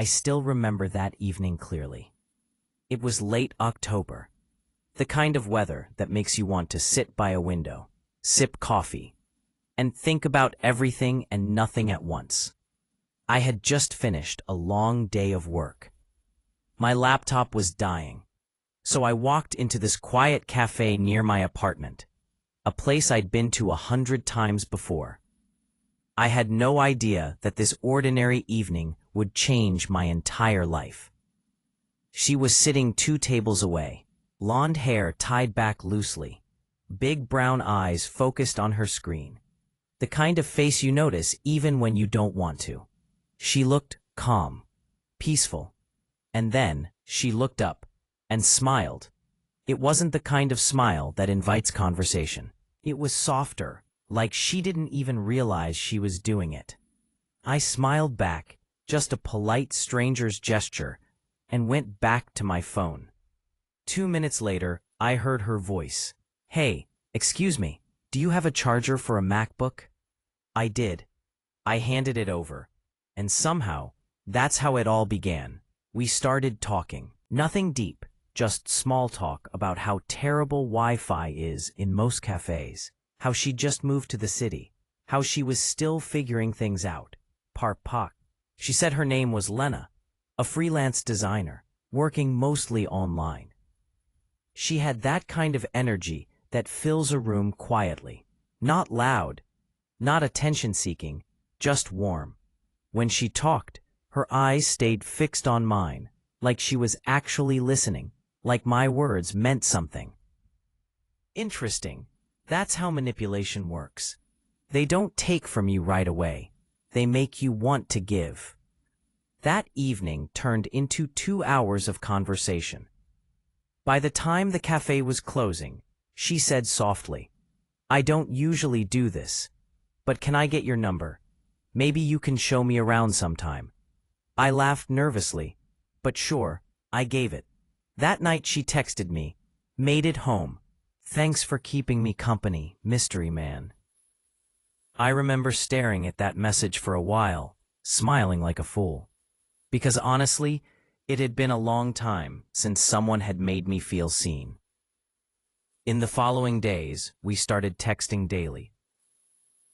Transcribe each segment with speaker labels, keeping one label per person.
Speaker 1: I still remember that evening clearly. It was late October, the kind of weather that makes you want to sit by a window, sip coffee, and think about everything and nothing at once. I had just finished a long day of work. My laptop was dying, so I walked into this quiet cafe near my apartment, a place I'd been to 100 times before. I had no idea that this ordinary evening would change my entire life. She was sitting 2 tables away, blonde hair tied back loosely, big brown eyes focused on her screen, the kind of face you notice even when you don't want to. She looked calm, peaceful, and then she looked up and smiled. It wasn't the kind of smile that invites conversation. It was softer, like she didn't even realize she was doing it. I smiled back, just a polite stranger's gesture, and went back to my phone. 2 minutes later, I heard her voice. "Hey, excuse me, do you have a charger for a MacBook?" I did. I handed it over. And somehow, that's how it all began. We started talking. Nothing deep, just small talk about how terrible Wi-Fi is in most cafes, how she just moved to the city, how she was still figuring things out. Parpak. She said her name was Lena, a freelance designer, working mostly online. She had that kind of energy that fills a room quietly, not loud, not attention-seeking, just warm. When she talked, her eyes stayed fixed on mine, like she was actually listening, like my words meant something. Interesting. That's how manipulation works. They don't take from you right away. They make you want to give. That evening turned into 2 hours of conversation. By the time the cafe was closing, she said softly, "I don't usually do this, but can I get your number? Maybe you can show me around sometime." I laughed nervously, but sure, I gave it. That night she texted me, "Made it home. Thanks for keeping me company, mystery man." I remember staring at that message for a while, smiling like a fool. Because honestly, it had been a long time since someone had made me feel seen. In the following days, we started texting daily.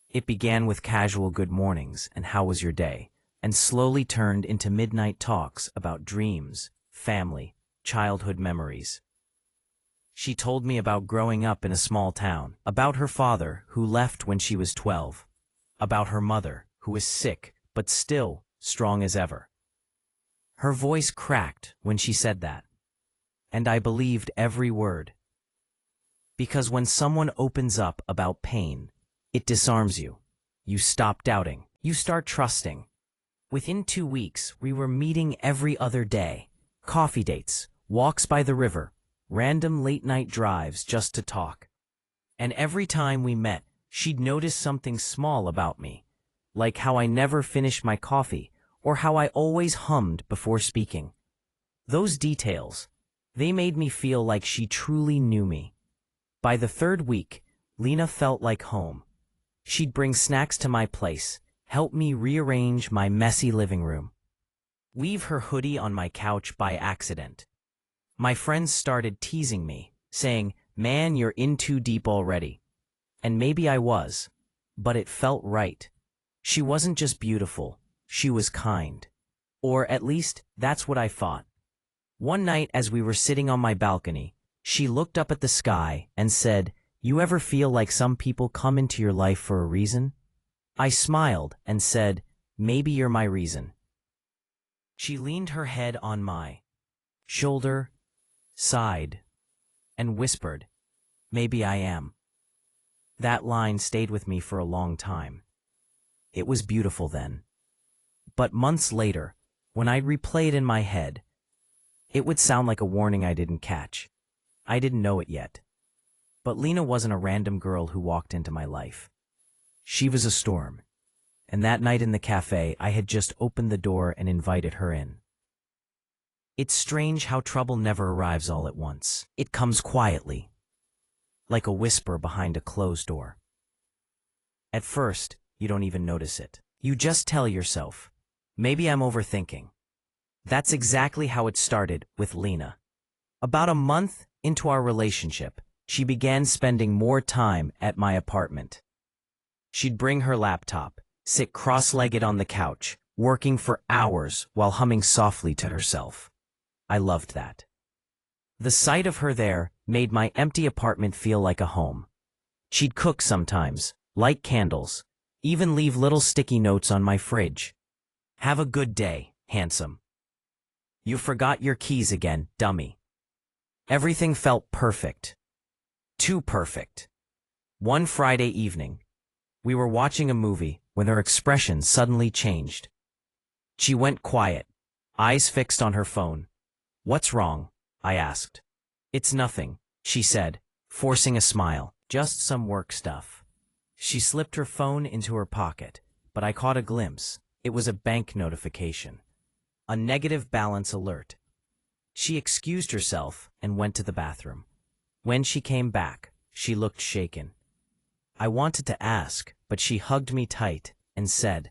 Speaker 1: It began with casual good mornings and how was your day, and slowly turned into midnight talks about dreams, family, childhood memories. She told me about growing up in a small town, about her father who left when she was 12, about her mother who was sick but still strong as ever. Her voice cracked when she said that, and I believed every word. Because when someone opens up about pain, it disarms you. You stop doubting. You start trusting. Within 2 weeks, we were meeting every other day. Coffee dates, walks by the river, random late-night drives just to talk. And every time we met, she'd notice something small about me, like how I never finished my coffee or how I always hummed before speaking. Those details, they made me feel like she truly knew me. By the 3rd week, Lena felt like home. She'd bring snacks to my place, help me rearrange my messy living room, leave her hoodie on my couch by accident. My friends started teasing me, saying, "Man, you're in too deep already." And maybe I was, but it felt right. She wasn't just beautiful, she was kind. Or at least, that's what I thought. One night as we were sitting on my balcony, she looked up at the sky and said, "You ever feel like some people come into your life for a reason?" I smiled and said, "Maybe you're my reason." She leaned her head on my shoulder, sighed, and whispered, "Maybe I am." That line stayed with me for a long time. It was beautiful then. But months later, when I'd replay it in my head, it would sound like a warning I didn't catch. I didn't know it yet. But Lena wasn't a random girl who walked into my life. She was a storm. And that night in the cafe, I had just opened the door and invited her in. It's strange how trouble never arrives all at once. It comes quietly, like a whisper behind a closed door. At first, you don't even notice it. You just tell yourself, maybe I'm overthinking. That's exactly how it started with Lena. About a month into our relationship, she began spending more time at my apartment. She'd bring her laptop, sit cross-legged on the couch, working for hours while humming softly to herself. I loved that. The sight of her there made my empty apartment feel like a home. She'd cook sometimes, light candles, even leave little sticky notes on my fridge. "Have a good day, handsome. You forgot your keys again, dummy." Everything felt perfect. Too perfect. One Friday evening, we were watching a movie when her expression suddenly changed. She went quiet, eyes fixed on her phone. "What's wrong?" I asked. "It's nothing," she said, forcing a smile. "Just some work stuff." She slipped her phone into her pocket, but I caught a glimpse. It was a bank notification. A negative balance alert. She excused herself and went to the bathroom. When she came back, she looked shaken. I wanted to ask, but she hugged me tight and said,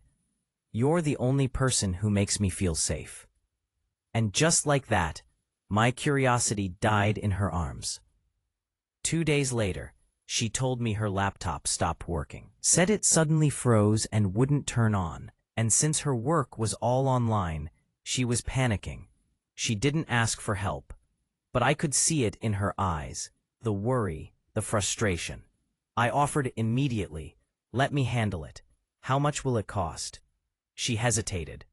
Speaker 1: "You're the only person who makes me feel safe." And just like that, my curiosity died in her arms. 2 days later, she told me her laptop stopped working. Said it suddenly froze and wouldn't turn on, and since her work was all online, she was panicking. She didn't ask for help, but I could see it in her eyes, the worry, the frustration. I offered immediately, "Let me handle it. How much will it cost?" She hesitated.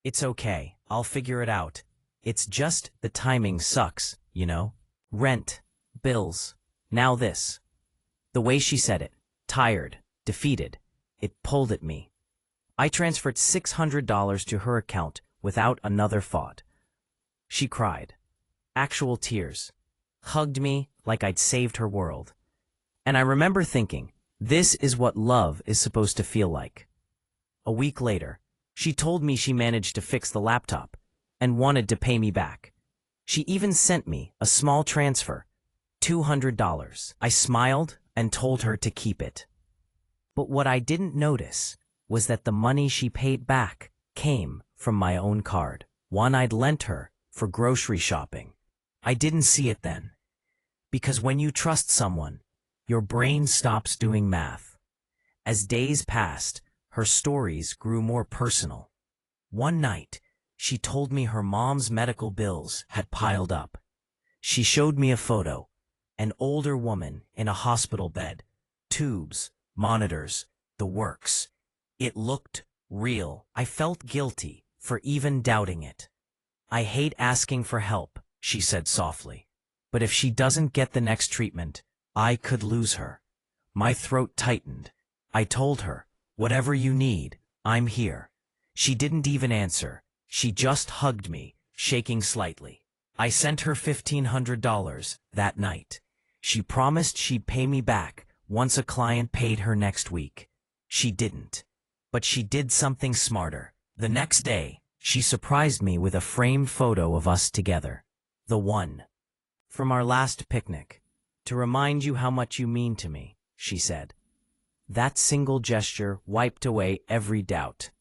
Speaker 1: "It's okay, I'll figure it out. It's just the timing sucks, you know? Rent, bills, now this." The way she said it, tired, defeated, it pulled at me. I transferred $600 to her account without another thought. She cried. Actual tears. Hugged me like I'd saved her world. And I remember thinking, this is what love is supposed to feel like. A week later, she told me she managed to fix the laptop and wanted to pay me back. She even sent me a small transfer, $200. I smiled and told her to keep it. But what I didn't notice was that the money she paid back came from my own card, one I'd lent her for grocery shopping. I didn't see it then. Because when you trust someone, your brain stops doing math. As days passed, her stories grew more personal. One night, she told me her mom's medical bills had piled up. She showed me a photo, an older woman in a hospital bed, tubes, monitors, the works. It looked real. I felt guilty for even doubting it. "I hate asking for help," she said softly. "But if she doesn't get the next treatment, I could lose her." My throat tightened. I told her, "Whatever you need, I'm here." She didn't even answer. She just hugged me, shaking slightly. I sent her $1,500 that night. She promised she'd pay me back once a client paid her next week. She didn't. But she did something smarter. The next day, she surprised me with a framed photo of us together. "The one from our last picnic. To remind you how much you mean to me," she said. That single gesture wiped away every doubt.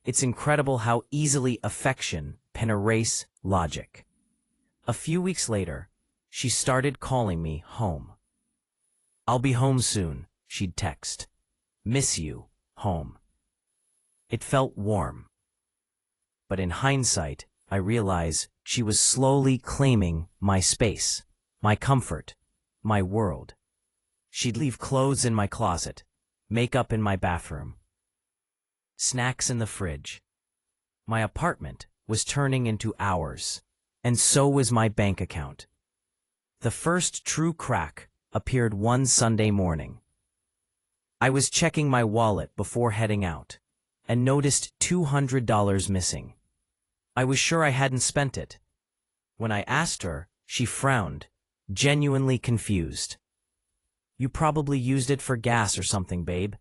Speaker 1: It's incredible how easily affection can erase logic. A few weeks later, she started calling me home. "I'll be home soon," she'd text. "Miss you, home." It felt warm. But in hindsight, I realize she was slowly claiming my space, my comfort, my world. She'd leave clothes in my closet, makeup in my bathroom, snacks in the fridge. My apartment was turning into ours, and so was my bank account. The first true crack appeared one Sunday morning. I was checking my wallet before heading out, and noticed $200 missing. I was sure I hadn't spent it. When I asked her, she frowned, genuinely confused. "You probably used it for gas or something, babe."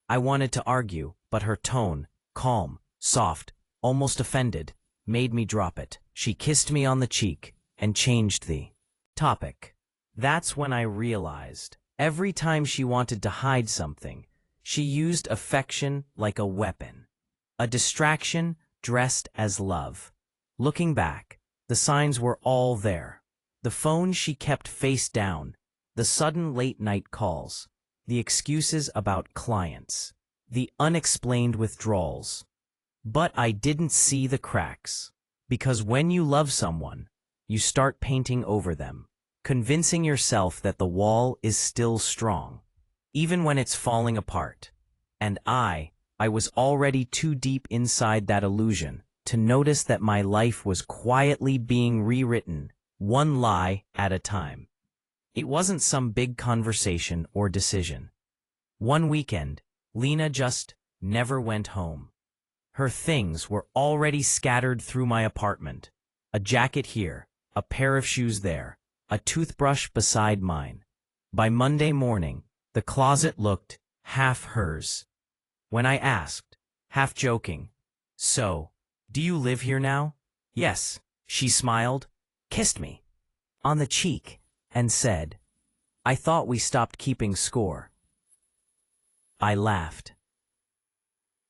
Speaker 1: I wanted to argue, but her tone, calm, soft, almost offended, made me drop it. She kissed me on the cheek and changed the topic. That's when I realized, every time she wanted to hide something, she used affection like a weapon, a distraction dressed as love. Looking back, the signs were all there. The phone she kept face down, the sudden late-night calls, the excuses about clients, the unexplained withdrawals. But I didn't see the cracks. Because when you love someone, you start painting over them, convincing yourself that the wall is still strong, even when it's falling apart. And I was already too deep inside that illusion to notice that my life was quietly being rewritten, one lie at a time. It wasn't some big conversation or decision. One weekend, Lena just never went home. Her things were already scattered through my apartment. A jacket here, a pair of shoes there, a toothbrush beside mine. By Monday morning, the closet looked half hers. When I asked, half joking, "So, do you live here now?" "Yes," she smiled, kissed me on the cheek, and said, "I thought we stopped keeping score." I laughed.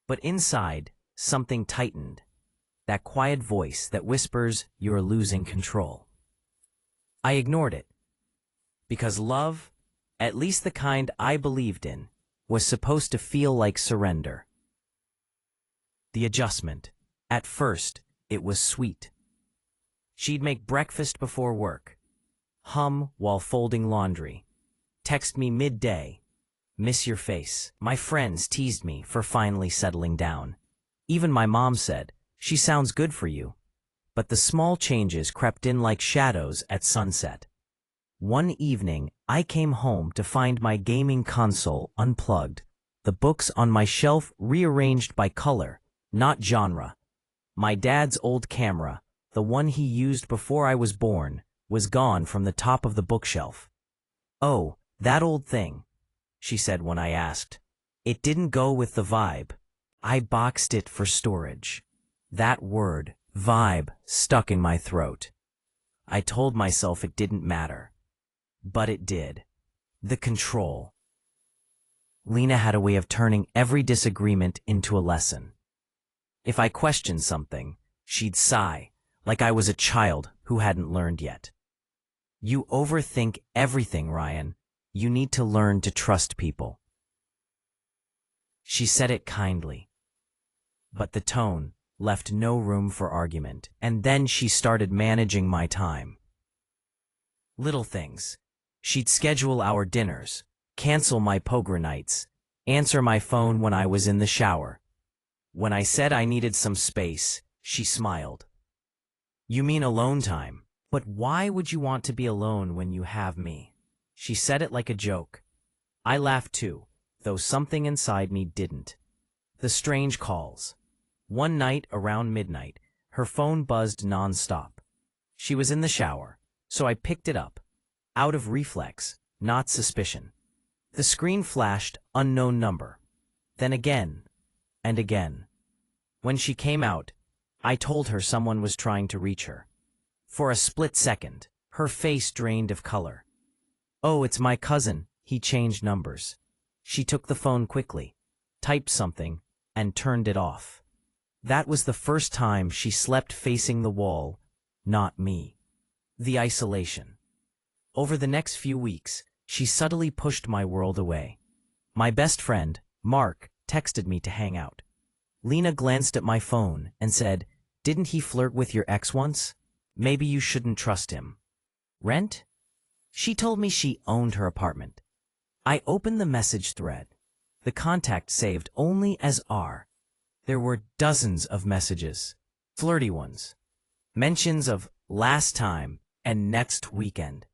Speaker 1: But inside, something tightened. That quiet voice that whispers you're losing control. I ignored it. Because love, at least the kind I believed in, was supposed to feel like surrender. The adjustment. At first, it was sweet. She'd make breakfast before work, hum while folding laundry, text me midday, "Miss your face." My friends teased me for finally settling down. Even my mom said, "She sounds good for you." But the small changes crept in like shadows at sunset. One evening, I came home to find my gaming console unplugged, the books on my shelf rearranged by color, not genre. My dad's old camera, the one he used before I was born, was gone from the top of the bookshelf. "Oh, that old thing," she said when I asked. "It didn't go with the vibe. I boxed it for storage." That word, vibe, stuck in my throat. I told myself it didn't matter. But it did. The control. Lena had a way of turning every disagreement into a lesson. If I questioned something, she'd sigh, like I was a child who hadn't learned yet. "You overthink everything, Ryan. You need to learn to trust people." She said it kindly. But the tone left no room for argument, and then she started managing my time. Little things. She'd schedule our dinners, cancel my poker nights, answer my phone when I was in the shower. When I said I needed some space, she smiled. "You mean alone time? But why would you want to be alone when you have me?" She said it like a joke. I laughed too, though something inside me didn't. The strange calls. One night around midnight, her phone buzzed nonstop. She was in the shower, so I picked it up, out of reflex, not suspicion. The screen flashed unknown number, then again, and again. When she came out, I told her someone was trying to reach her. For a split second, her face drained of color. "Oh, it's my cousin, he changed numbers." She took the phone quickly, typed something, and turned it off. That was the first time she slept facing the wall, not me. The isolation. Over the next few weeks, she subtly pushed my world away. My best friend, Mark, texted me to hang out. Lena glanced at my phone and said, "Didn't he flirt with your ex once? Maybe you shouldn't trust him." Rent? She told me she owned her apartment. I opened the message thread. The contact saved only as R. There were dozens of messages, flirty ones, mentions of last time and next weekend.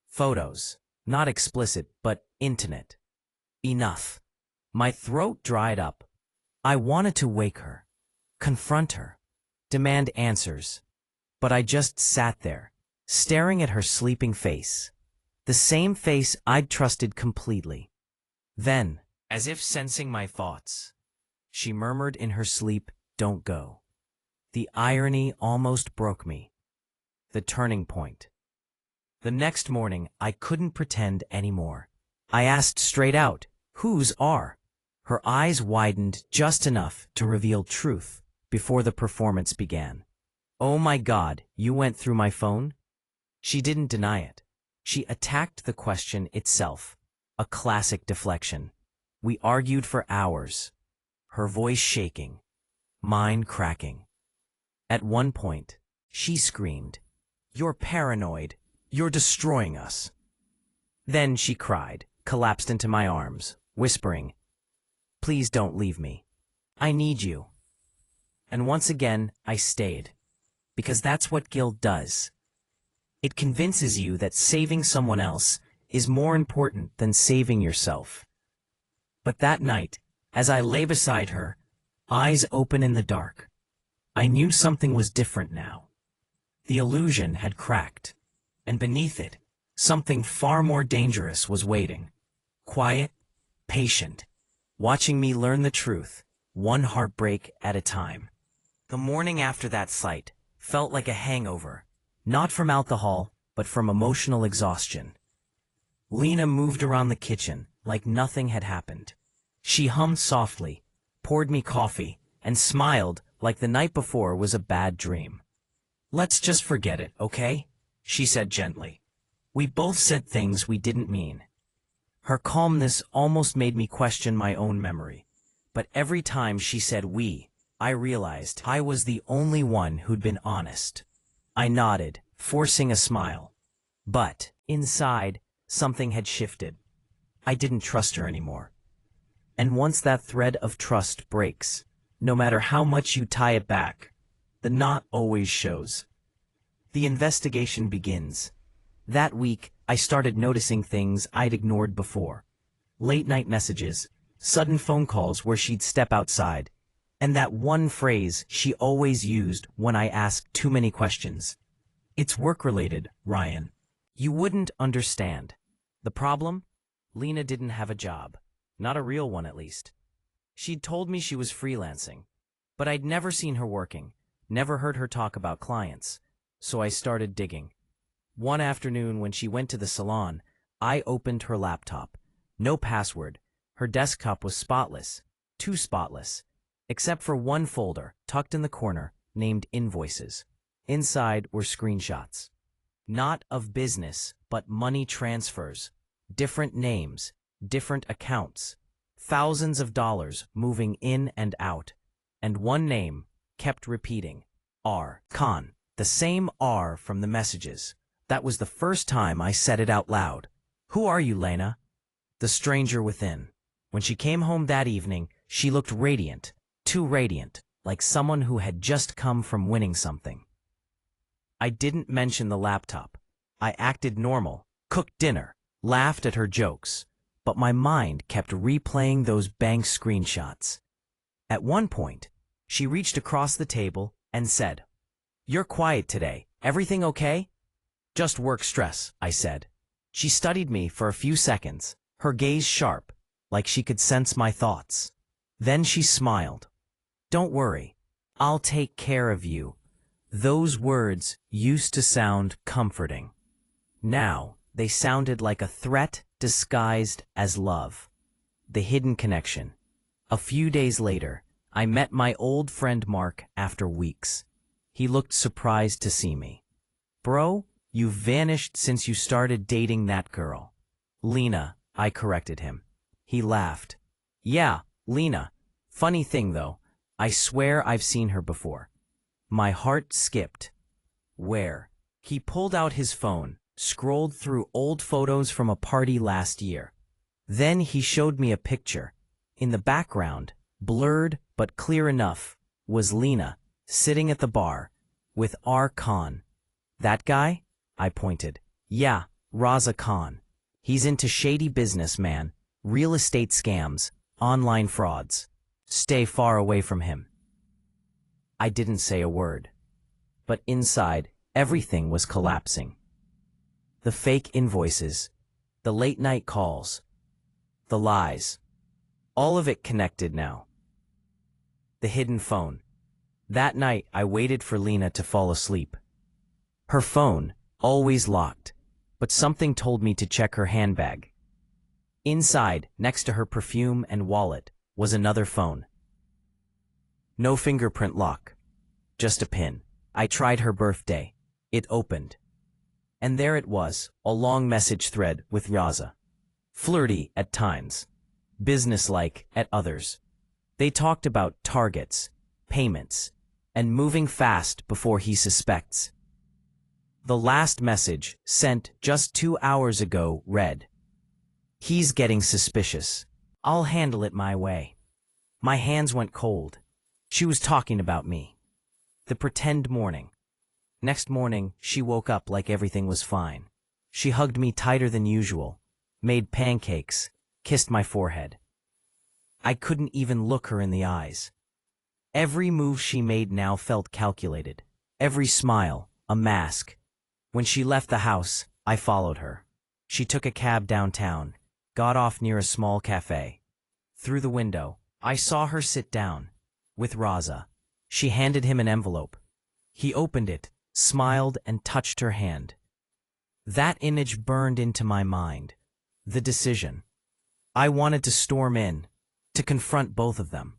Speaker 1: Photos, not explicit but intimate. Enough. My throat dried up. I wanted to wake her, confront her, demand answers. But I just sat there, staring at her sleeping face. The same face I'd trusted completely. Then, as if sensing my thoughts, she murmured in her sleep, "Don't go." The irony almost broke me. The turning point. The next morning, I couldn't pretend anymore. I asked straight out, "Whose are?" Her eyes widened just enough to reveal truth before the performance began. Oh my God, you went through my phone? She didn't deny it. She attacked the question itself, a classic deflection. We argued for hours, her voice shaking, mine cracking. At one point, she screamed, "You're paranoid. You're destroying us." Then she cried, collapsed into my arms, whispering, "Please don't leave me. I need you." And once again, I stayed, because that's what guilt does. It convinces you that saving someone else is more important than saving yourself. But that night, as I lay beside her, eyes open in the dark, I knew something was different now. The illusion had cracked, and beneath it, something far more dangerous was waiting. Quiet, patient, watching me learn the truth, one heartbreak at a time. The morning after that sight felt like a hangover, not from alcohol, but from emotional exhaustion. Lena moved around the kitchen like nothing had happened. She hummed softly, poured me coffee, and smiled like the night before was a bad dream. "Let's just forget it, okay?" she said gently. "We both said things we didn't mean." Her calmness almost made me question my own memory. But every time she said "we," I realized I was the only one who'd been honest. I nodded, forcing a smile. But, inside, something had shifted. I didn't trust her anymore. And once that thread of trust breaks, no matter how much you tie it back, the knot always shows. The investigation begins. That week, I started noticing things I'd ignored before. Late-night messages, sudden phone calls where she'd step outside, and that one phrase she always used when I asked too many questions. "It's work-related, Ryan. You wouldn't understand." The problem? Lena didn't have a job. Not a real one, at least. She'd told me she was freelancing, but I'd never seen her working, never heard her talk about clients. So I started digging. One afternoon when she went to the salon, I opened her laptop. No password. Her desktop was spotless, too spotless, except for one folder tucked in the corner named Invoices. Inside were screenshots. Not of business, but money transfers. Different names, different accounts. Thousands of dollars moving in and out. And one name kept repeating. R. Khan. The same R from the messages. That was the first time I said it out loud. "Who are you, Lena?" The stranger within. When she came home that evening, she looked radiant, too radiant, like someone who had just come from winning something. I didn't mention the laptop. I acted normal, cooked dinner, laughed at her jokes, but my mind kept replaying those bank screenshots. At one point, she reached across the table and said, "You're quiet today. Everything okay?" "Just work stress," I said. She studied me for a few seconds, her gaze sharp, like she could sense my thoughts. Then she smiled. "Don't worry. I'll take care of you." Those words used to sound comforting. Now, they sounded like a threat disguised as love. The hidden connection. A few days later, I met my old friend Mark after weeks. He looked surprised to see me. "Bro, you've vanished since you started dating that girl." "Lena," I corrected him. He laughed. "Yeah, Lena. Funny thing though, I swear I've seen her before." My heart skipped. "Where?" He pulled out his phone, scrolled through old photos from a party last year. Then he showed me a picture. In the background, blurred but clear enough, was Lena, sitting at the bar, with R. Khan. "That guy?" I pointed. "Yeah, Raza Khan. He's into shady business, man. Real estate scams, online frauds. Stay far away from him." I didn't say a word. But inside, everything was collapsing. The fake invoices, the late-night calls, the lies. All of it connected now. The hidden phone. That night, I waited for Lena to fall asleep. Her phone, always locked, but something told me to check her handbag. Inside, next to her perfume and wallet, was another phone. No fingerprint lock, just a pin. I tried her birthday. It opened. And there it was, a long message thread with Raza. Flirty at times, businesslike at others. They talked about targets, payments, and moving fast before he suspects. The last message, sent just 2 hours ago, read, "He's getting suspicious. I'll handle it my way." My hands went cold. She was talking about me. The pretend morning. Next morning, she woke up like everything was fine. She hugged me tighter than usual, made pancakes, kissed my forehead. I couldn't even look her in the eyes. Every move she made now felt calculated. Every smile, a mask. When she left the house, I followed her. She took a cab downtown, got off near a small café. Through the window, I saw her sit down, with Raza. She handed him an envelope. He opened it, smiled, and touched her hand. That image burned into my mind. The decision. I wanted to storm in, to confront both of them.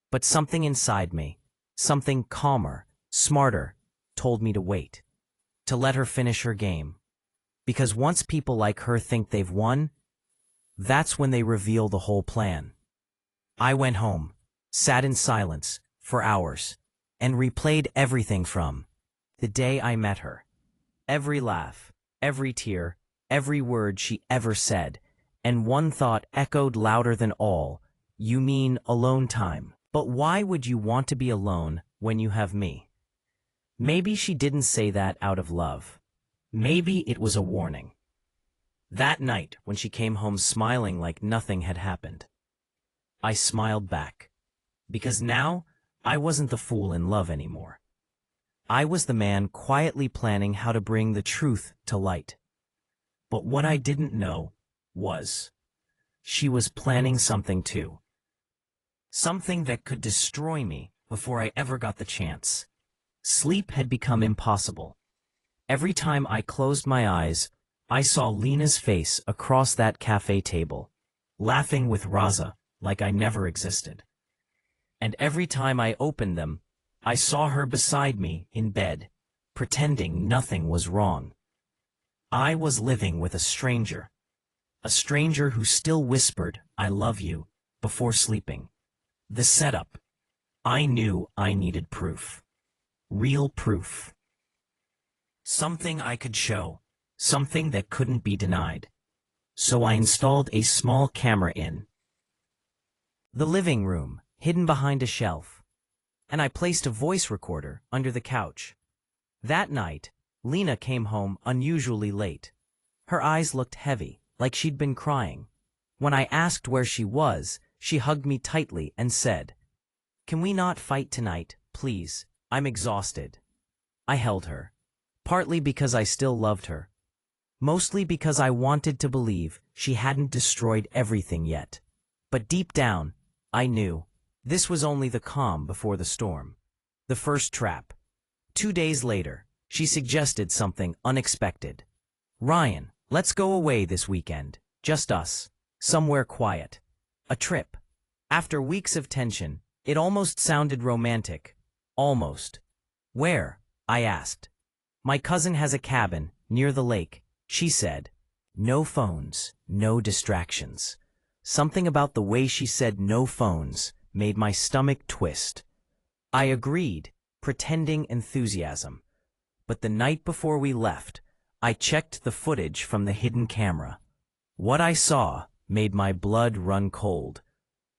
Speaker 1: But something inside me, something calmer, smarter, told me to wait. To let her finish her game. Because once people like her think they've won, that's when they reveal the whole plan. I went home, sat in silence for hours, and replayed everything from the day I met her. Every laugh, every tear, every word she ever said, and one thought echoed louder than all. You mean alone time? But why would you want to be alone when you have me? Maybe she didn't say that out of love. Maybe it was a warning. That night, when she came home smiling like nothing had happened, I smiled back. Because now, I wasn't the fool in love anymore. I was the man quietly planning how to bring the truth to light. But what I didn't know was, she was planning something too. Something that could destroy me before I ever got the chance. Sleep had become impossible. Every time I closed my eyes, I saw Lena's face across that cafe table, laughing with Raza like I never existed. And every time I opened them, I saw her beside me in bed, pretending nothing was wrong. I was living with a stranger who still whispered, "I love you," before sleeping. The setup. I knew I needed proof. Real proof. Something I could show. Something that couldn't be denied. So I installed a small camera in the living room, hidden behind a shelf. And I placed a voice recorder under the couch. That night, Lena came home unusually late. Her eyes looked heavy, like she'd been crying. When I asked where she was, she hugged me tightly and said, "Can we not fight tonight, please? I'm exhausted." I held her, partly because I still loved her, mostly because I wanted to believe she hadn't destroyed everything yet. But deep down, I knew this was only the calm before the storm. The first trap. 2 days later, she suggested something unexpected. "Ryan, let's go away this weekend. Just us. Somewhere quiet. A trip." After weeks of tension, it almost sounded romantic. Almost. "Where?" I asked. "My cousin has a cabin near the lake," she said. No phones, no distractions. Something about the way she said no phones made my stomach twist. I agreed, pretending enthusiasm. But the night before we left, I checked the footage from the hidden camera. What I saw made my blood run cold.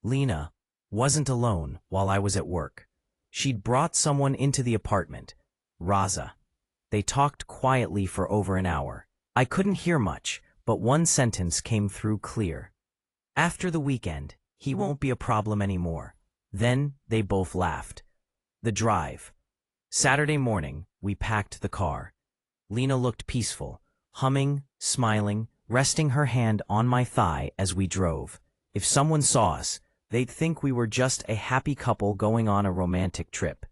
Speaker 1: Lena wasn't alone while I was at work. She'd brought someone into the apartment, Raza. They talked quietly for over an hour. I couldn't hear much, but one sentence came through clear. "After the weekend, he won't be a problem anymore." Then they both laughed. The drive. Saturday morning, we packed the car. Lena looked peaceful, humming, smiling, resting her hand on my thigh as we drove. If someone saw us, they'd think we were just a happy couple going on a romantic trip.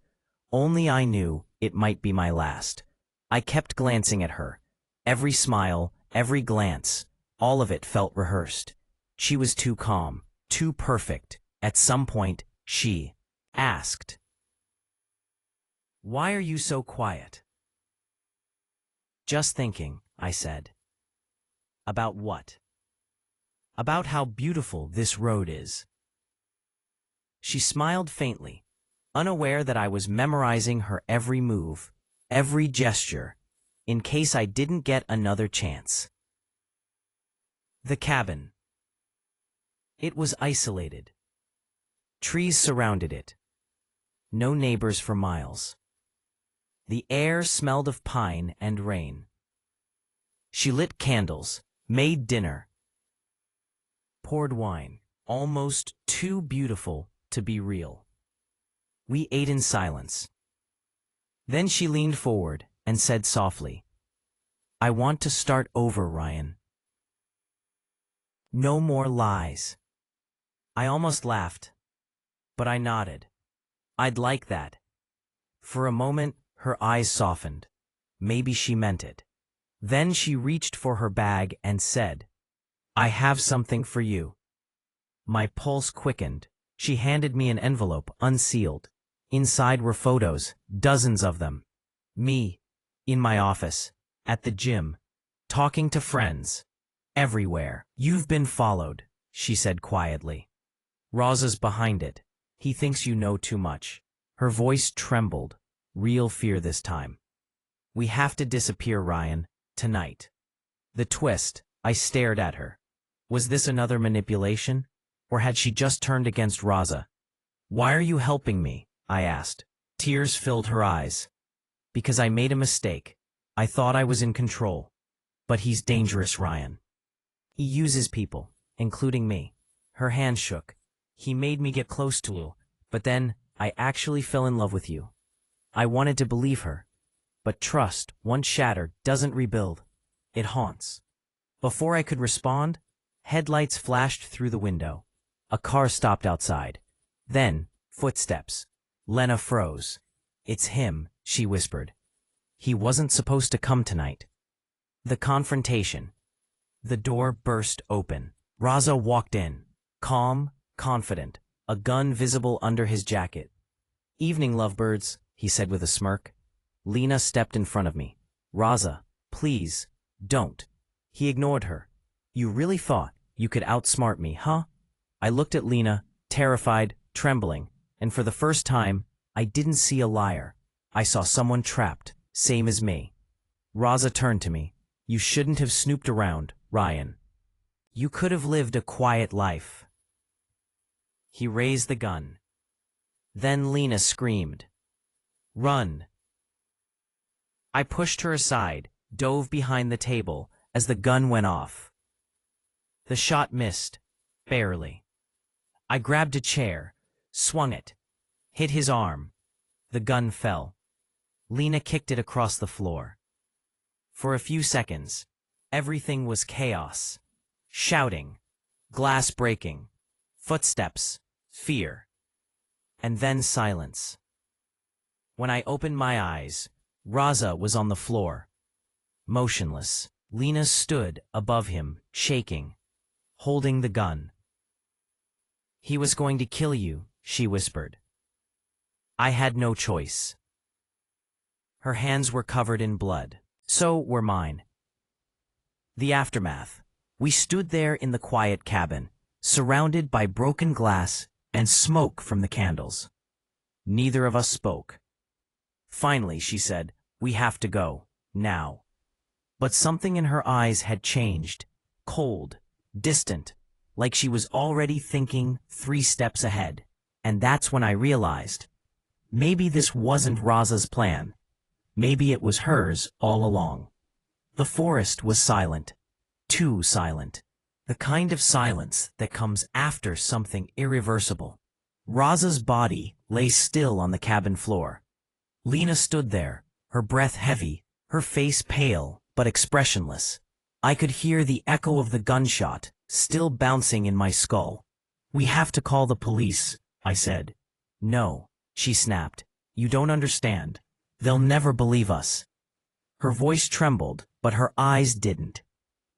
Speaker 1: Only I knew it might be my last. I kept glancing at her. Every smile, every glance, all of it felt rehearsed. She was too calm, too perfect. At some point, she asked, Why are you so quiet? Just thinking, I said. About what? About how beautiful this road is. She smiled faintly, unaware that I was memorizing her every move, every gesture, in case I didn't get another chance. The cabin. It was isolated. Trees surrounded it. No neighbors for miles. The air smelled of pine and rain. She lit candles, made dinner, poured wine, almost too beautiful to be real. We ate in silence. Then she leaned forward and said softly, "I want to start over, Ryan. No more lies." I almost laughed, but I nodded. I'd like that. For a moment, her eyes softened. Maybe she meant it. Then she reached for her bag and said, "I have something for you." My pulse quickened. She handed me an envelope, unsealed. Inside were photos, dozens of them. Me, in my office, at the gym, talking to friends, everywhere. "You've been followed," she said quietly. "Raza's behind it. He thinks you know too much." Her voice trembled, real fear this time. "We have to disappear, Ryan, tonight." The twist, I stared at her. Was this another manipulation? Or had she just turned against Raza? "Why are you helping me?" I asked. Tears filled her eyes. "Because I made a mistake. I thought I was in control. But he's dangerous, Ryan. He uses people, including me." Her hand shook. "He made me get close to you, but then I actually fell in love with you." I wanted to believe her. But trust, once shattered, doesn't rebuild. It haunts. Before I could respond, headlights flashed through the window. A car stopped outside. Then, footsteps. Lena froze. "It's him," she whispered. "He wasn't supposed to come tonight." The confrontation. The door burst open. Raza walked in, calm, confident, a gun visible under his jacket. "Evening, lovebirds," he said with a smirk. Lena stepped in front of me. "Raza, please, don't." He ignored her. "You really thought you could outsmart me, huh?" I looked at Lena, terrified, trembling, and for the first time, I didn't see a liar. I saw someone trapped, same as me. Raza turned to me. "You shouldn't have snooped around, Ryan. You could have lived a quiet life." He raised the gun. Then Lena screamed, "Run!" I pushed her aside, dove behind the table as the gun went off. The shot missed, barely. I grabbed a chair, swung it, hit his arm. The gun fell. Lena kicked it across the floor. For a few seconds, everything was chaos. Shouting, glass breaking, footsteps, fear, and then silence. When I opened my eyes, Raza was on the floor, motionless. Lena stood above him, shaking, holding the gun. "He was going to kill you," she whispered. I had no choice. Her hands were covered in blood. So were mine. The aftermath. We stood there in the quiet cabin, surrounded by broken glass and smoke from the candles. Neither of us spoke. Finally, she said, "We have to go, now." But something in her eyes had changed, cold, distant, like she was already thinking 3 steps ahead. And that's when I realized, maybe this wasn't Raza's plan. Maybe it was hers all along. The forest was silent, too silent. The kind of silence that comes after something irreversible. Raza's body lay still on the cabin floor. Lena stood there, her breath heavy, her face pale but expressionless. I could hear the echo of the gunshot still bouncing in my skull. "We have to call the police," I said. "No," she snapped. "You don't understand. They'll never believe us." Her voice trembled, but her eyes didn't.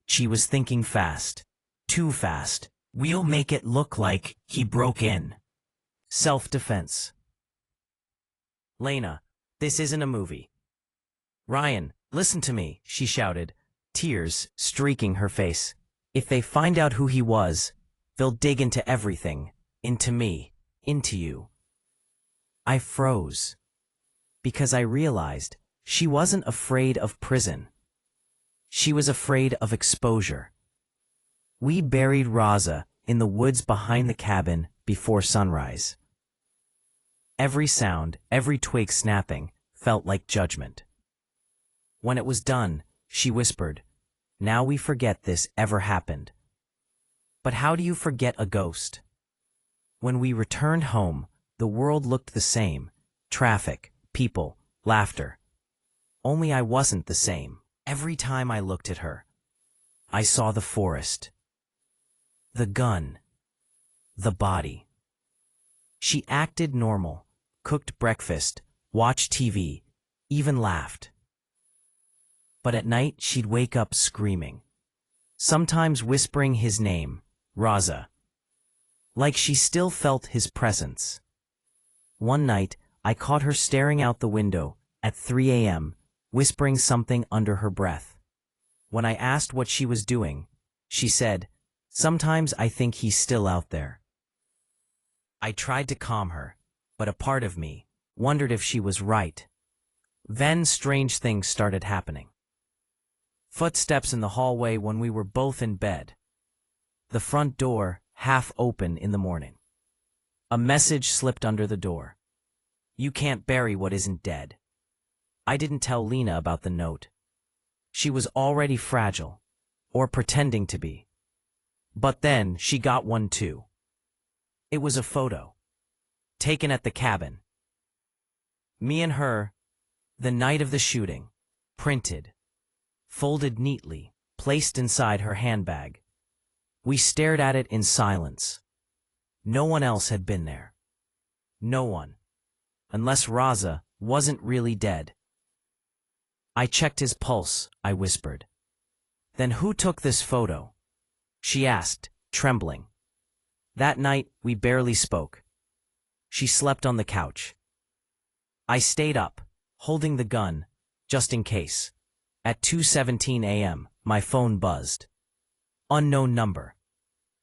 Speaker 1: She was thinking fast. Too fast. "We'll make it look like he broke in. Self-defense." "Lena, This isn't a movie. Ryan, listen to me, she shouted, tears streaking her face. If they find out who he was, they'll dig into everything, into me, into you. I froze, because I realized she wasn't afraid of prison. She was afraid of exposure. We buried Raza in the woods behind the cabin before sunrise. Every sound, every twig snapping, felt like judgment. When it was done, she whispered, "Now we forget this ever happened." But how do you forget a ghost? When we returned home, the world looked the same. Traffic, people, laughter. Only I wasn't the same. Every time I looked at her, I saw the forest, the gun, the body. She acted normal, cooked breakfast, watched TV, even laughed. But at night she'd wake up screaming, sometimes whispering his name, Raza, like she still felt his presence. One night, I caught her staring out the window at 3 a.m., whispering something under her breath. When I asked what she was doing, she said, "Sometimes I think he's still out there." I tried to calm her, but a part of me wondered if she was right. Then strange things started happening. Footsteps in the hallway when we were both in bed. The front door half open in the morning. A message slipped under the door. "You can't bury what isn't dead." I didn't tell Lena about the note. She was already fragile, or pretending to be. But then she got one too. It was a photo, taken at the cabin. Me and her, the night of the shooting, printed, folded neatly, placed inside her handbag. We stared at it in silence. No one else had been there. No one. Unless Raza wasn't really dead. I checked his pulse, I whispered. "Then who took this photo?" she asked, trembling. That night, we barely spoke. She slept on the couch. I stayed up, holding the gun, just in case. At 2:17 a.m., my phone buzzed. Unknown number.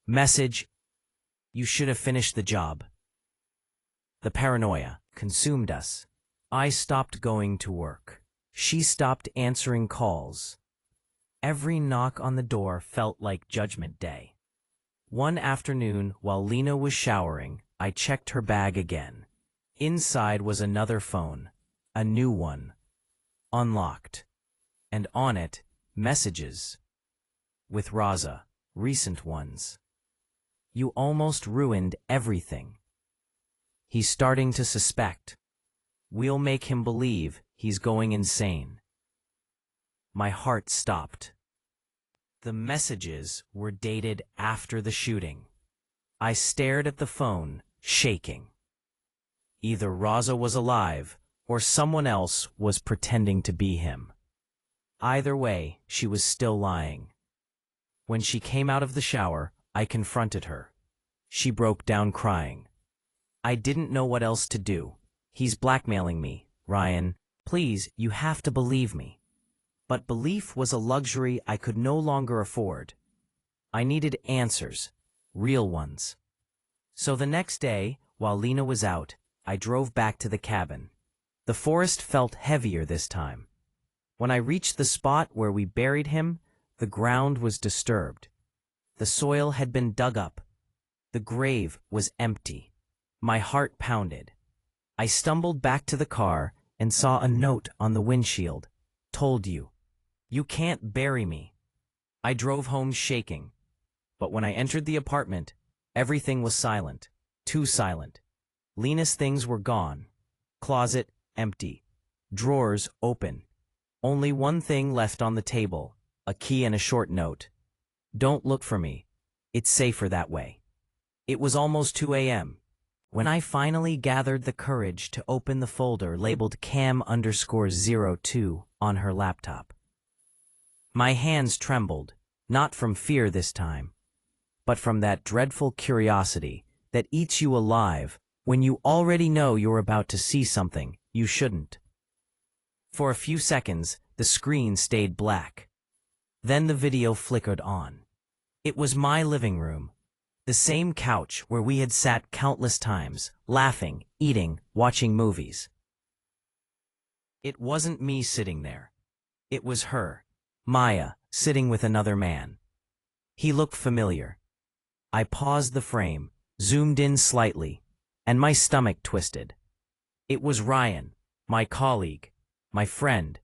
Speaker 1: Message: "You should have finished the job." The paranoia consumed us. I stopped going to work. She stopped answering calls. Every knock on the door felt like Judgment Day. One afternoon, while Lena was showering, I checked her bag again. Inside was another phone, a new one, unlocked, and on it, messages. With Raza, recent ones. "You almost ruined everything. He's starting to suspect. We'll make him believe he's going insane." My heart stopped. The messages were dated after the shooting. I stared at the phone, shaking. Either Raza was alive, or someone else was pretending to be him. Either way, she was still lying. When she came out of the shower, I confronted her. She broke down crying. "I didn't know what else to do. He's blackmailing me, Ryan. Please, you have to believe me." But belief was a luxury I could no longer afford. I needed answers, real ones. So the next day, while Lena was out, I drove back to the cabin. The forest felt heavier this time. When I reached the spot where we buried him, the ground was disturbed. The soil had been dug up. The grave was empty. My heart pounded. I stumbled back to the car and saw a note on the windshield. "Told you. You can't bury me." I drove home shaking. But when I entered the apartment, everything was silent. Too silent. Lena's things were gone. Closet empty. Drawers open. Only one thing left on the table, a key and a short note. "Don't look for me. It's safer that way." It was almost 2 a.m. when I finally gathered the courage to open the folder labeled cam_02 on her laptop. My hands trembled, not from fear this time, but from that dreadful curiosity that eats you alive when you already know you're about to see something you shouldn't. For a few seconds, the screen stayed black. Then the video flickered on. It was my living room. The same couch where we had sat countless times, laughing, eating, watching movies. It wasn't me sitting there. It was her, Maya, sitting with another man. He looked familiar. I paused the frame, zoomed in slightly, and my stomach twisted. It was Ryan, my colleague, my friend,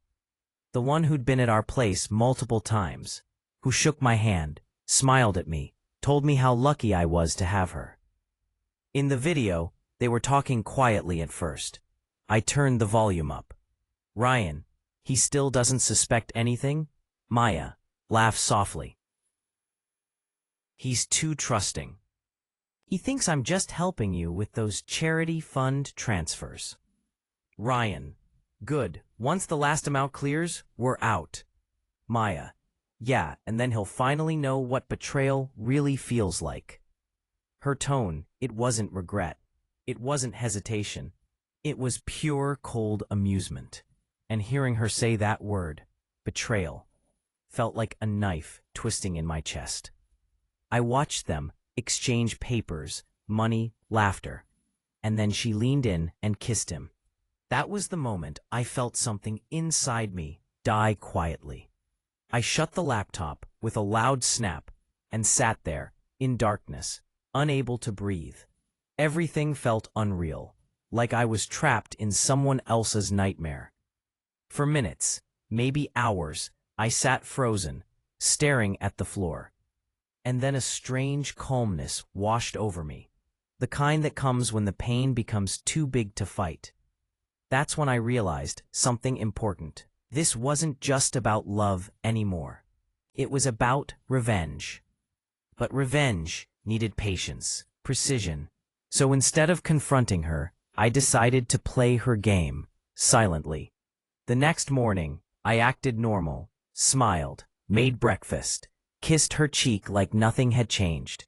Speaker 1: the one who'd been at our place multiple times, who shook my hand, smiled at me, told me how lucky I was to have her. In the video, they were talking quietly at first. I turned the volume up. Ryan, he still doesn't suspect anything? Maya laughed softly. He's too trusting. He thinks I'm just helping you with those charity fund transfers. Ryan, good. Once the last amount clears, we're out. Maya, yeah, and then he'll finally know what betrayal really feels like. Her tone, it wasn't regret. It wasn't hesitation. It was pure, cold amusement. And hearing her say that word, betrayal, felt like a knife twisting in my chest. I watched them exchange papers, money, laughter, and then she leaned in and kissed him. That was the moment I felt something inside me die quietly. I shut the laptop with a loud snap and sat there, in darkness, unable to breathe. Everything felt unreal, like I was trapped in someone else's nightmare. For minutes, maybe hours, I sat frozen, staring at the floor. And then a strange calmness washed over me, the kind that comes when the pain becomes too big to fight. That's when I realized something important. This wasn't just about love anymore. It was about revenge. But revenge needed patience, precision. So instead of confronting her, I decided to play her game, silently. The next morning, I acted normal, smiled, made breakfast, kissed her cheek like nothing had changed.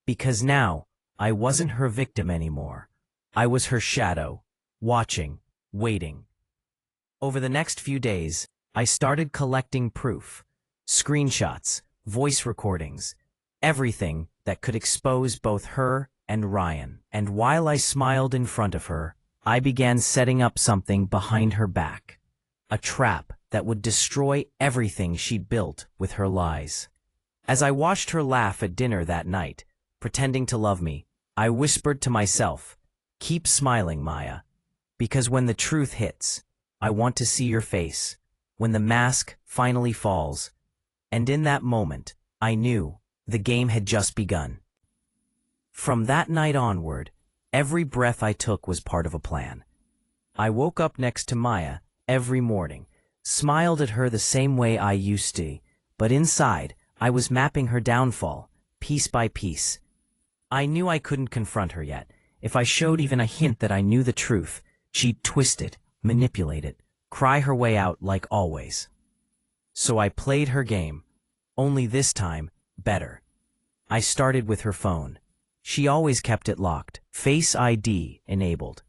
Speaker 1: Because now, I wasn't her victim anymore. I was her shadow, watching, waiting. Over the next few days, I started collecting proof, screenshots, voice recordings, everything that could expose both her and Ryan. And while I smiled in front of her, I began setting up something behind her back, a trap that would destroy everything she'd built with her lies. As I watched her laugh at dinner that night, pretending to love me, I whispered to myself, "Keep smiling, Maya, because when the truth hits, I want to see your face, when the mask finally falls." And in that moment, I knew the game had just begun. From that night onward, every breath I took was part of a plan. I woke up next to Maya every morning, smiled at her the same way I used to, but inside, I was mapping her downfall, piece by piece. I knew I couldn't confront her yet. If I showed even a hint that I knew the truth, she'd twist it, manipulate it, cry her way out like always. So I played her game, only this time, better. I started with her phone. She always kept it locked, Face ID enabled.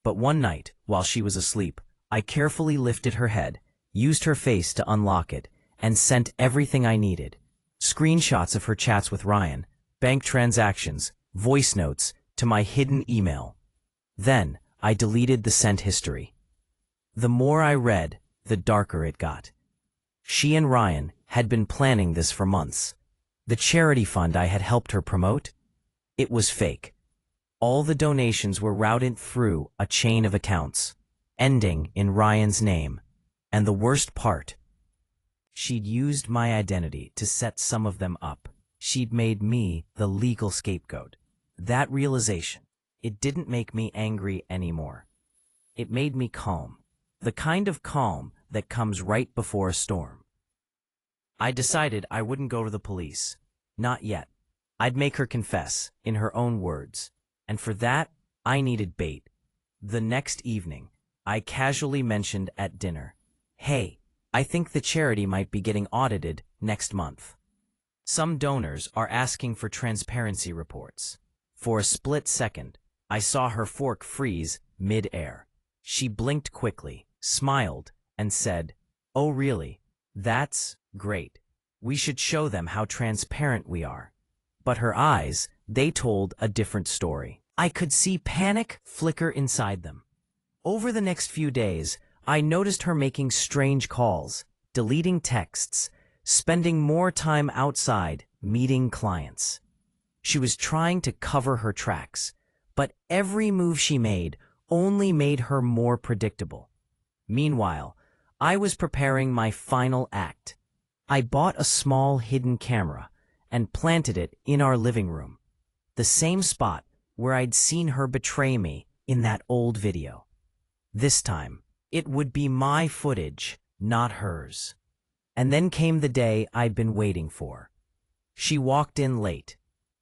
Speaker 1: But one night, while she was asleep, I carefully lifted her head, used her face to unlock it, and sent everything I needed. Screenshots of her chats with Ryan, bank transactions, voice notes, to my hidden email. Then, I deleted the sent history. The more I read, the darker it got. She and Ryan had been planning this for months. The charity fund I had helped her promote? It was fake. All the donations were routed through a chain of accounts, ending in Ryan's name. And the worst part, she'd used my identity to set some of them up. She'd made me the legal scapegoat. That realization, it didn't make me angry anymore. It made me calm. The kind of calm that comes right before a storm. I decided I wouldn't go to the police. Not yet. I'd make her confess, in her own words. And for that, I needed bait. The next evening, I casually mentioned at dinner, "Hey, I think the charity might be getting audited next month. Some donors are asking for transparency reports." For a split second, I saw her fork freeze mid-air. She blinked quickly, smiled, and said, "Oh really? That's great. We should show them how transparent we are." But her eyes, they told a different story. I could see panic flicker inside them. Over the next few days, I noticed her making strange calls, deleting texts, spending more time outside, meeting clients. She was trying to cover her tracks, but every move she made only made her more predictable. Meanwhile, I was preparing my final act. I bought a small hidden camera and planted it in our living room, the same spot where I'd seen her betray me in that old video. This time, it would be my footage, not hers. And then came the day I'd been waiting for. She walked in late,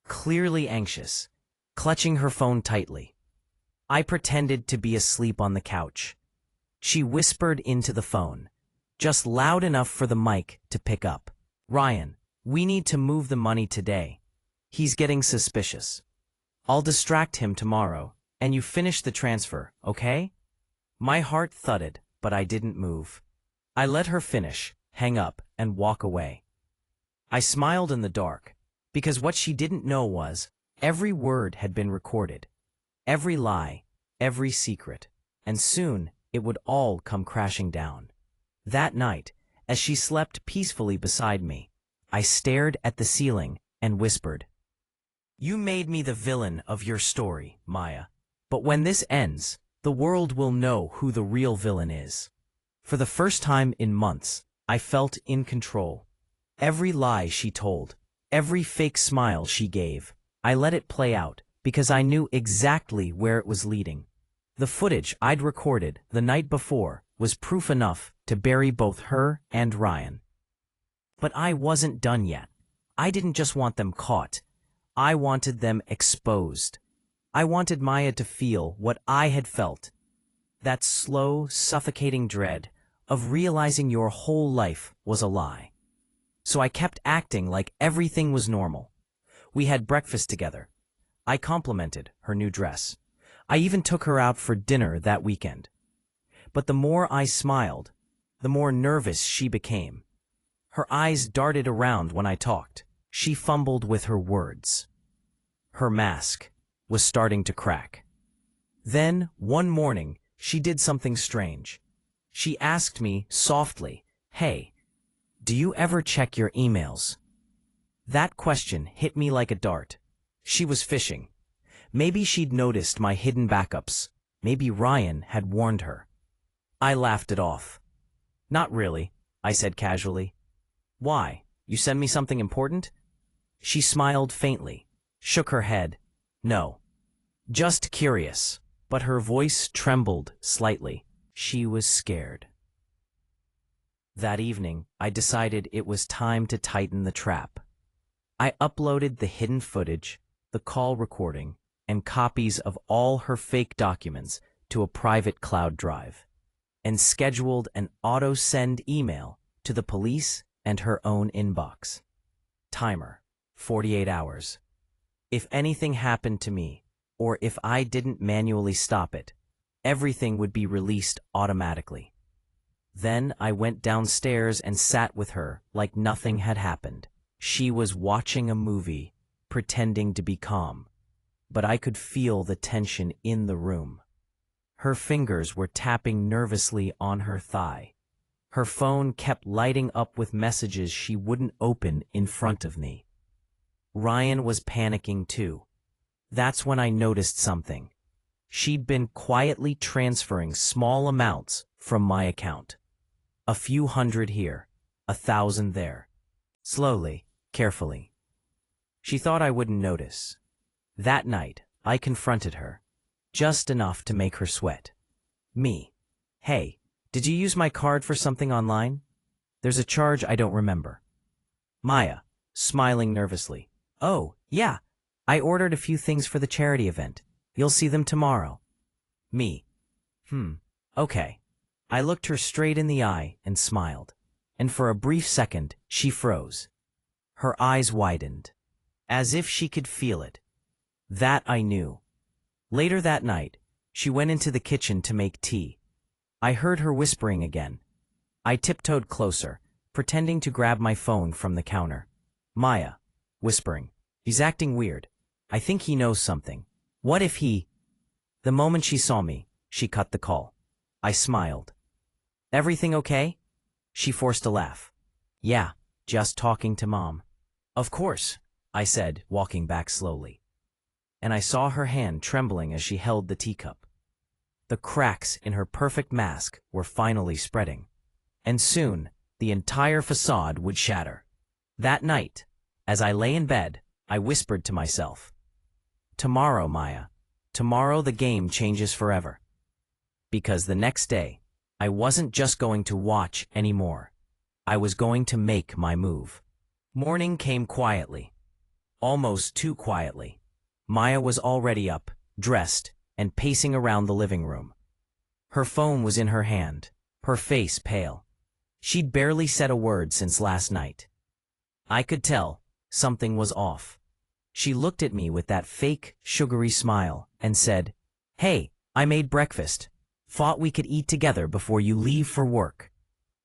Speaker 1: clearly anxious, clutching her phone tightly. I pretended to be asleep on the couch. She whispered into the phone, just loud enough for the mic to pick up. "Ryan, we need to move the money today. He's getting suspicious. I'll distract him tomorrow, and you finish the transfer, okay?" My heart thudded, but I didn't move. I let her finish, hang up, and walk away. I smiled in the dark, because what she didn't know was, every word had been recorded. Every lie, every secret, and soon it would all come crashing down. That night, as she slept peacefully beside me, I stared at the ceiling and whispered, "You made me the villain of your story, Maya. But when this ends, the world will know who the real villain is." For the first time in months, I felt in control. Every lie she told, every fake smile she gave, I let it play out because I knew exactly where it was leading. The footage I'd recorded the night before was proof enough to bury both her and Ryan. But I wasn't done yet. I didn't just want them caught. I wanted them exposed. I wanted Maya to feel what I had felt. That slow, suffocating dread of realizing your whole life was a lie. So I kept acting like everything was normal. We had breakfast together. I complimented her new dress. I even took her out for dinner that weekend. But the more I smiled, the more nervous she became. Her eyes darted around when I talked. She fumbled with her words. Her mask was starting to crack. Then, one morning, she did something strange. She asked me softly, "Hey, do you ever check your emails?" That question hit me like a dart. She was fishing. Maybe she'd noticed my hidden backups. Maybe Ryan had warned her. I laughed it off. "Not really," I said casually. "Why? You send me something important?" She smiled faintly, shook her head. "No. Just curious." But her voice trembled slightly. She was scared. That evening, I decided it was time to tighten the trap. I uploaded the hidden footage, the call recording, and copies of all her fake documents to a private cloud drive, and scheduled an auto-send email to the police and her own inbox. Timer, 48 hours. If anything happened to me, or if I didn't manually stop it, everything would be released automatically. Then I went downstairs and sat with her like nothing had happened. She was watching a movie, pretending to be calm, but I could feel the tension in the room. Her fingers were tapping nervously on her thigh. Her phone kept lighting up with messages she wouldn't open in front of me. Ryan was panicking too. That's when I noticed something. She'd been quietly transferring small amounts from my account. A few hundred here, 1,000 there. Slowly, carefully. She thought I wouldn't notice. That night, I confronted her. Just enough to make her sweat. Me. "Hey, did you use my card for something online? There's a charge I don't remember." Maya, smiling nervously. "Oh, yeah. I ordered a few things for the charity event. You'll see them tomorrow." Me. Okay. I looked her straight in the eye and smiled. And for a brief second, she froze. Her eyes widened, as if she could feel it. That I knew. Later that night, she went into the kitchen to make tea. I heard her whispering again, I tiptoed closer, pretending to grab my phone from the counter. Maya, whispering, he's acting weird. I think he knows something. What if he... The moment she saw me, she cut the call. I smiled. Everything okay? She forced a laugh. Yeah, just talking to Mom. Of course, I said, walking back slowly. And I saw her hand trembling as she held the teacup. The cracks in her perfect mask were finally spreading. And soon, the entire facade would shatter. That night, as I lay in bed, I whispered to myself, tomorrow, Maya, tomorrow the game changes forever. Because the next day, I wasn't just going to watch anymore. I was going to make my move. Morning came quietly. Almost too quietly. Maya was already up, dressed, and pacing around the living room. Her phone was in her hand, her face pale. She'd barely said a word since last night. I could tell something was off. She looked at me with that fake, sugary smile and said, "Hey, I made breakfast. Thought we could eat together before you leave for work."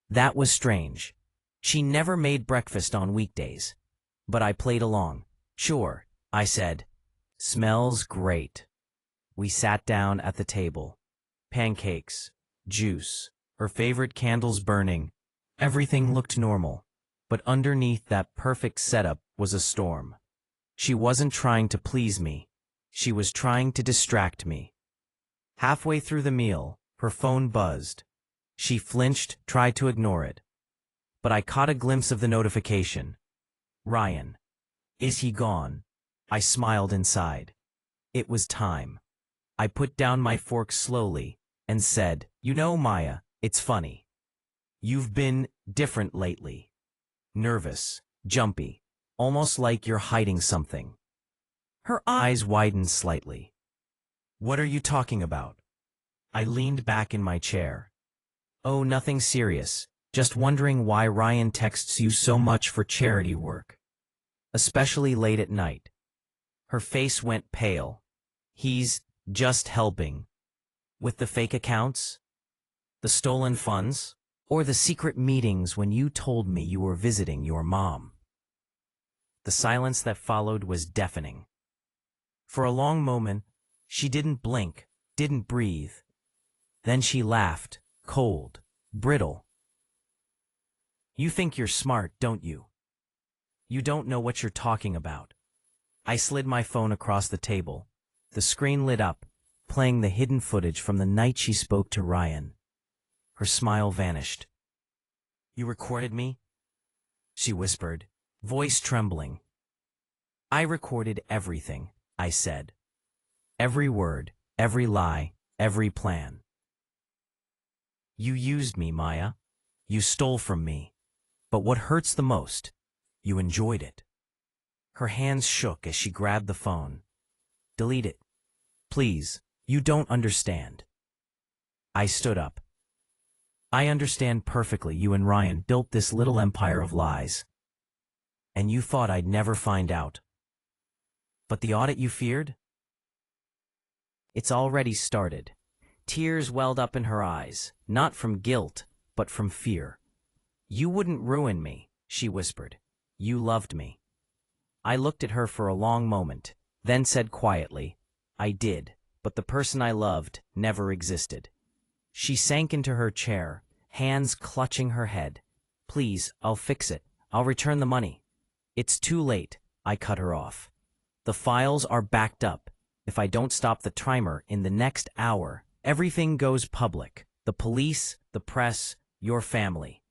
Speaker 1: That was strange. She never made breakfast on weekdays. But I played along. "Sure," I said. "Smells great." We sat down at the table. Pancakes, juice, her favorite candles burning. Everything looked normal. But underneath that perfect setup was a storm. She wasn't trying to please me. She was trying to distract me. Halfway through the meal, her phone buzzed. She flinched, tried to ignore it. But I caught a glimpse of the notification. Ryan. Is he gone? I smiled inside. It was time. I put down my fork slowly and said, "You know, Maya, it's funny. You've been different lately. Nervous, jumpy, almost like you're hiding something." Her eyes widened slightly. "What are you talking about?" I leaned back in my chair. "Oh, nothing serious. Just wondering why Ryan texts you so much for charity work. Especially late at night." Her face went pale. "He's just helping. With the fake accounts? The stolen funds? Or the secret meetings when you told me you were visiting your mom?" The silence that followed was deafening. For a long moment, she didn't blink, didn't breathe. Then she laughed, cold, brittle. "You think you're smart, don't you? You don't know what you're talking about." I slid my phone across the table. The screen lit up, playing the hidden footage from the night she spoke to Ryan. Her smile vanished. "You recorded me?" she whispered, voice trembling. "I recorded everything," I said. "Every word, every lie, every plan. You used me, Maya. You stole from me. But what hurts the most, you enjoyed it." Her hands shook as she grabbed the phone. "Delete it. Please, you don't understand." I stood up. "I understand perfectly. You and Ryan built this little empire of lies. And you thought I'd never find out. But the audit you feared? It's already started." Tears welled up in her eyes, not from guilt, but from fear. "You wouldn't ruin me," she whispered. "You loved me." I looked at her for a long moment, then said quietly, "I did, but the person I loved never existed." She sank into her chair, hands clutching her head. "Please, I'll fix it. I'll return the money." "It's too late," I cut her off. "The files are backed up. If I don't stop the timer in the next hour, everything goes public. The police, the press, your family.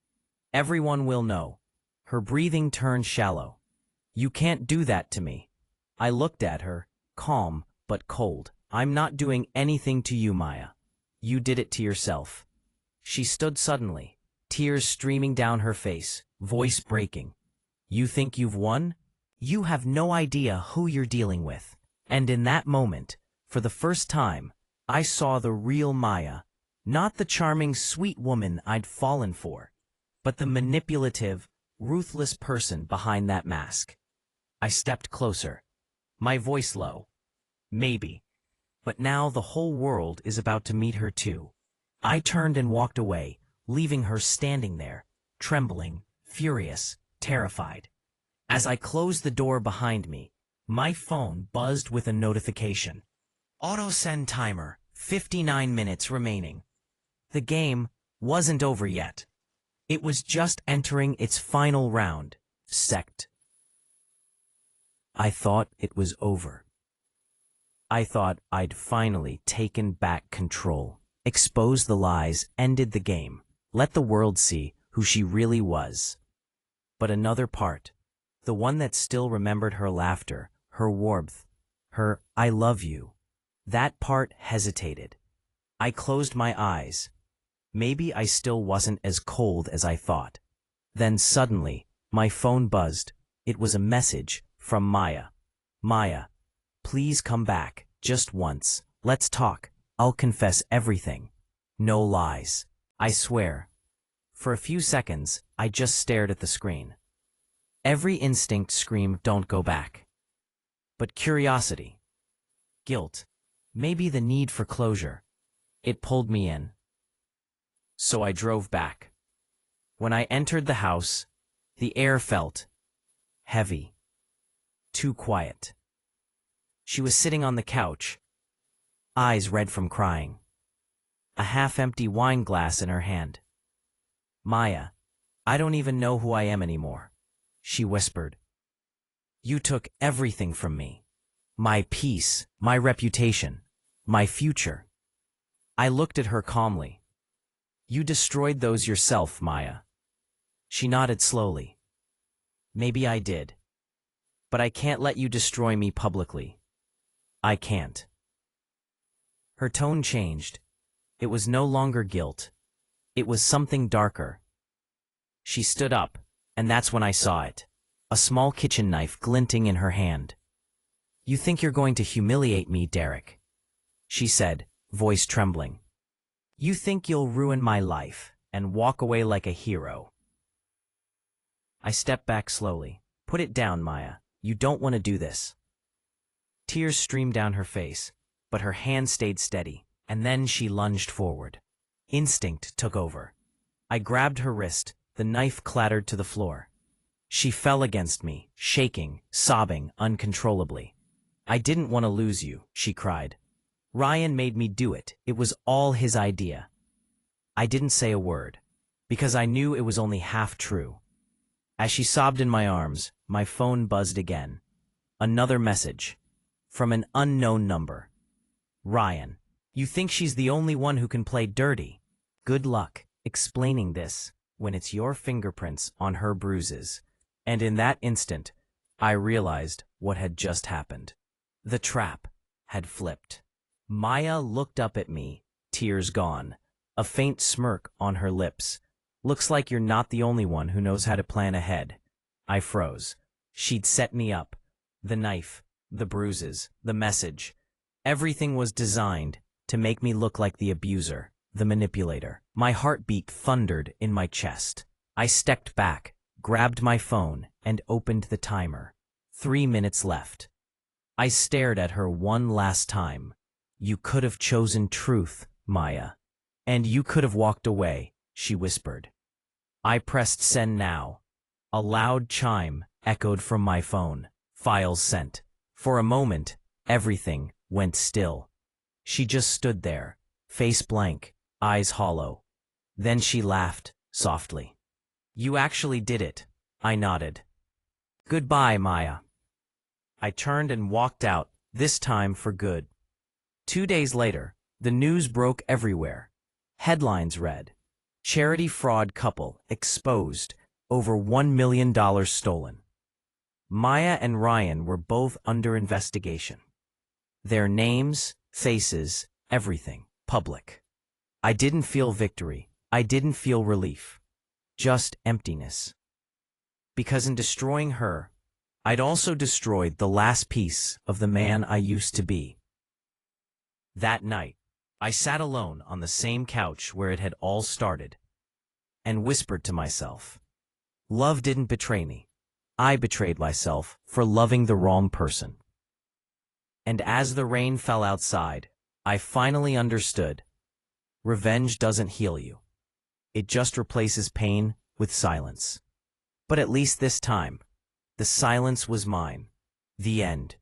Speaker 1: Everyone will know." Her breathing turned shallow. "You can't do that to me." I looked at her, calm but cold. "I'm not doing anything to you, Maya. You did it to yourself." She stood suddenly, tears streaming down her face, voice breaking. "You think you've won? You have no idea who you're dealing with." And in that moment, for the first time, I saw the real Maya, not the charming, sweet woman I'd fallen for, but the manipulative, ruthless person behind that mask. I stepped closer, my voice low. "Maybe. But now the whole world is about to meet her too." I turned and walked away, leaving her standing there, trembling, furious, terrified. As I closed the door behind me, my phone buzzed with a notification. Auto-send timer, 59 minutes remaining. The game wasn't over yet. It was just entering its final round, sect. I thought it was over. I thought I'd finally taken back control, exposed the lies, ended the game, let the world see who she really was. But another part, the one that still remembered her laughter, her warmth, her "I love you," that part hesitated. I closed my eyes. Maybe I still wasn't as cold as I thought. Then suddenly, my phone buzzed. It was a message from Maya. Maya, please come back, just once. Let's talk. I'll confess everything. No lies. I swear. For a few seconds, I just stared at the screen. Every instinct screamed, don't go back. But curiosity, guilt, maybe the need for closure, it pulled me in. So I drove back. When I entered the house, the air felt heavy, too quiet. She was sitting on the couch, eyes red from crying, a half-empty wine glass in her hand. Maya, I don't even know who I am anymore, she whispered. You took everything from me. My peace, my reputation, my future. I looked at her calmly. You destroyed those yourself, Maya. She nodded slowly. Maybe I did. But I can't let you destroy me publicly. I can't. Her tone changed. It was no longer guilt. It was something darker. She stood up, and that's when I saw it. A small kitchen knife glinting in her hand. You think you're going to humiliate me, Derek, she said, voice trembling. You think you'll ruin my life and walk away like a hero. I stepped back slowly. Put it down, Maya. You don't want to do this. Tears streamed down her face, but her hand stayed steady, and then she lunged forward. Instinct took over. I grabbed her wrist. The knife clattered to the floor. She fell against me, shaking, sobbing uncontrollably. I didn't want to lose you, she cried. Ryan made me do it. It was all his idea. I didn't say a word, because I knew it was only half true. As she sobbed in my arms, my phone buzzed again. Another message. From an unknown number. Ryan, you think she's the only one who can play dirty? Good luck explaining this when it's your fingerprints on her bruises. And in that instant, I realized what had just happened. The trap had flipped. Maya looked up at me, tears gone, a faint smirk on her lips. Looks like you're not the only one who knows how to plan ahead. I froze. She'd set me up. The knife, the bruises, the message. Everything was designed to make me look like the abuser, the manipulator. My heartbeat thundered in my chest. I stepped back, grabbed my phone, and opened the timer. 3 minutes left. I stared at her one last time. You could have chosen truth, Maya. And you could have walked away, she whispered. I pressed send now. A loud chime echoed from my phone. Files sent. For a moment, everything went still. She just stood there, face blank, eyes hollow. Then she laughed, softly. You actually did it, I nodded. Goodbye, Maya. I turned and walked out, this time for good. 2 days later, the news broke everywhere. Headlines read, Charity fraud couple exposed, over $1 million stolen. Maya and Ryan were both under investigation. Their names, faces, everything, public. I didn't feel victory. I didn't feel relief. Just emptiness. Because in destroying her, I'd also destroyed the last piece of the man I used to be. That night, I sat alone on the same couch where it had all started, and whispered to myself, love didn't betray me. I betrayed myself for loving the wrong person. And as the rain fell outside, I finally understood. Revenge doesn't heal you. It just replaces pain with silence. But at least this time, the silence was mine. The end.